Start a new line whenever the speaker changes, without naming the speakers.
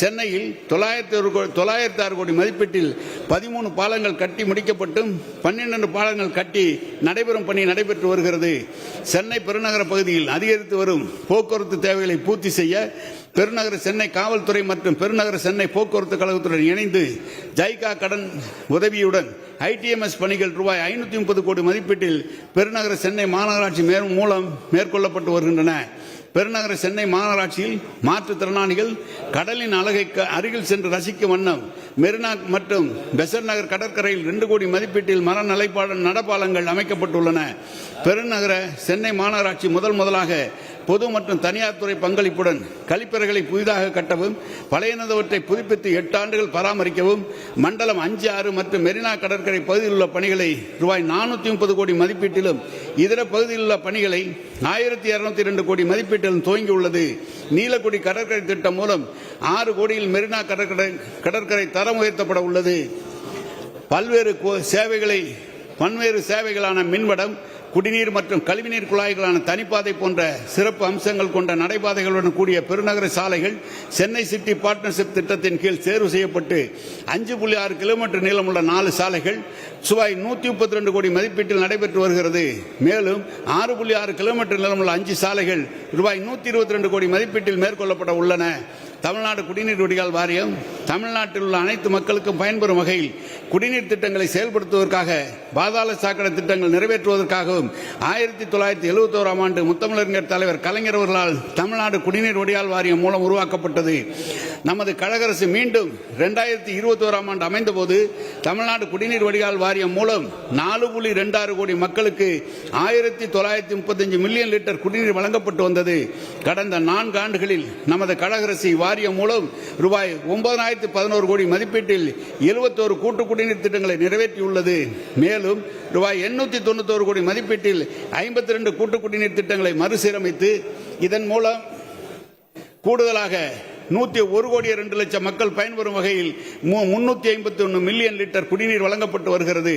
சென்னையில் 906 கோடி மதிப்பீட்டில் 13 பாலங்கள் கட்டி முடிக்கப்பட்டும் 12 பாலங்கள் கட்டி நடைபெறும் பணி நடைபெற்று வருகிறது. சென்னை பெருநகர பகுதியில் அதிகரித்து வரும் போக்குவரத்து தேவைகளை பூர்த்தி செய்ய பெருநகர சென்னை காவல்துறை மற்றும் பெருநகர சென்னை போக்குவரத்து கழகத்துடன் இணைந்து ஜைகா கடன் உதவியுடன் ஐடிஎம்எஸ் பணிகள் ரூபாய் 530 கோடி மதிப்பீட்டில் பெருநகர சென்னை மாநகராட்சி மூலம் மேற்கொள்ளப்பட்டு வருகின்றன. பெருநகர சென்னை மாநகராட்சியில் மாற்றுத்திறனாளிகள் கடலின் அழகை அருகில் சென்று ரசிக்கும் வண்ணம் மெரினா மற்றும் பெசன்ட் நகர் கடற்கரையில் 2 கோடி மதிப்பீட்டில் மர நடப்பாலங்கள் அமைக்கப்பட்டுள்ளன. பெருநகர சென்னை மாநகராட்சி முதலாக பொது மற்றும் தனியார் துறை பங்களிப்புடன் கழிப்பறைகளை புதிதாக கட்டவும் பழையனவற்றை புதுப்பித்து 8 ஆண்டுகள் பராமரிக்கவும் மண்டலம் 5, 6 மற்றும் மெரினா கடற்கரை பகுதியில் உள்ள பணிகளை ரூபாய் 430 கோடி மதிப்பீட்டிலும் இதர பகுதியில் உள்ள பணிகளை 1202 கோடி மதிப்பீட்டிலும் துவங்கியுள்ளது. நீலக்குடி கடற்கரை திட்டம் மூலம் 6 கோடியில் மெரினா கடற்கரை தரம் உயர்த்தப்பட உள்ளது. பல்வேறு சேவைகளான மின்வடம், குடிநீர் மற்றும் கழிவுநீர் குழாய்களான தனிப்பாதை போன்ற சிறப்பு அம்சங்கள் கொண்ட நடைபாதைகளுடன் கூடிய பெருநகர சாலைகள் சென்னை சிட்டி பார்ட்னர்ஷிப் திட்டத்தின் கீழ் தேர்வு செய்யப்பட்டு 5.6 கிலோமீட்டர் நீளமுள்ள 4 சாலைகள் ரூபாய் 132 கோடி மதிப்பீட்டில் நடைபெற்று வருகிறது. மேலும் 6.6 கிலோமீட்டர் நீளமுள்ள 5 சாலைகள் ரூபாய் 122 கோடி மதிப்பீட்டில் மேற்கொள்ளப்பட உள்ளன. தமிழ்நாடு குடிநீர் வடிகால் வாரியம் தமிழ்நாட்டில் உள்ள அனைத்து மக்களுக்கும் பயன்பெறும் வகையில் குடிநீர் திட்டங்களை செயல்படுத்துவதற்காக பாதாள சாக்கடை திட்டங்கள் நிறைவேற்றுவதற்காகவும் 1971 ஆண்டு முத்தமிழறிஞர் தலைவர் கலைஞர் அவர்களால் தமிழ்நாடு குடிநீர் வடிகால் வாரியம் மூலம் உருவாக்கப்பட்டது. நமது கழக அரசு மீண்டும் 2021 ஆண்டு அமைந்தபோது தமிழ்நாடு குடிநீர் வடிகால் வாரியம் மூலம் 4.26 கோடி மக்களுக்கு 1935 மில்லியன் லிட்டர் குடிநீர் வழங்கப்பட்டு வந்தது. கடந்த 4 ஆண்டுகளில் நமது கழக அரசு வாரியம் மூலம் ரூபாய் 9,011 கோடி மதிப்பீட்டில் 71 கூட்டு குடிநீர் திட்டங்களை நிறைவேற்றியுள்ளது. மேலும் ரூபாய் 891 கோடி மதிப்பீட்டில் 52 கூட்டு குடிநீர் திட்டங்களை மறுசீரமைத்து இதன் மூலம் கூடுதலாக 101 கோடி 2 லட்சம் மக்கள் பயன்பெறும் வகையில் 351 மில்லியன் லிட்டர் குடிநீர் வழங்கப்பட்டு வருகிறது.